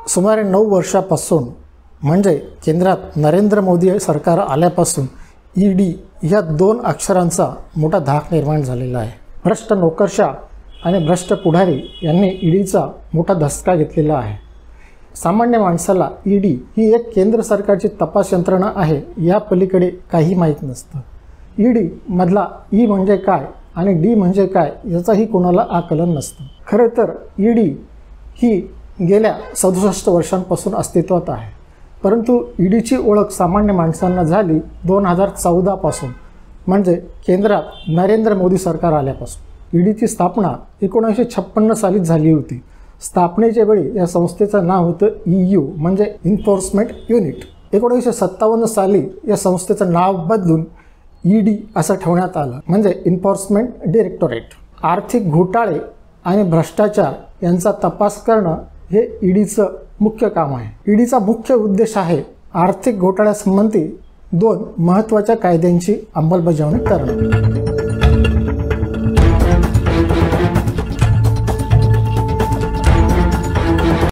सुमारे 9 वर्षापासून म्हणजे केंद्रात नरेंद्र मोदी सरकार आल्यापासून ईडी या 2 अक्षरांचा मोठा धाक निर्माण झालेला आहे। भ्रष्ट नोकरशाह आणि भ्रष्ट पुढारी यांनी ईडीचा मोठा धसका घेतलेला आहे। सामान्य माणसाला ईडी ही एक केंद्र सरकारची तपास यंत्रणा आहे या पलीकडे काही माहीत नसतं। ईडी मधला ई म्हणजे काय आणि डी म्हणजे काय याचाही कोणाला आकलन नसतं। खरं तर ईडी ही गेल्या 67 वर्षांपासून अस्तित्वात आहे, परंतु ईडीची ओळख सामान्य माणसांना झाली 2014 पासून, म्हणजे केंद्रात नरेंद्र मोदी सरकार आल्यापासून। ईडीची स्थापना 1956 साली झाली होती। स्थापनेच्या वेळी या संस्थेचं नाव होतं EU म्हणजे एन्फोर्समेंट युनिट। 1957 साली या संस्थेचं नाव बदलून ईडी असं ठेवण्यात आलं, म्हणजे एन्फोर्समेंट डायरेक्टोरेट। आर्थिक घोटाळे आणि भ्रष्टाचार यांचा तपास करणं हे ईडीचं मुख्य काम आहे। ईडीचा मुख्य उद्देश आहे आर्थिक घोटाळ्यासंबंधी 2 महत्त्वाच्या कायद्यांची अंमलबजावणी करणे।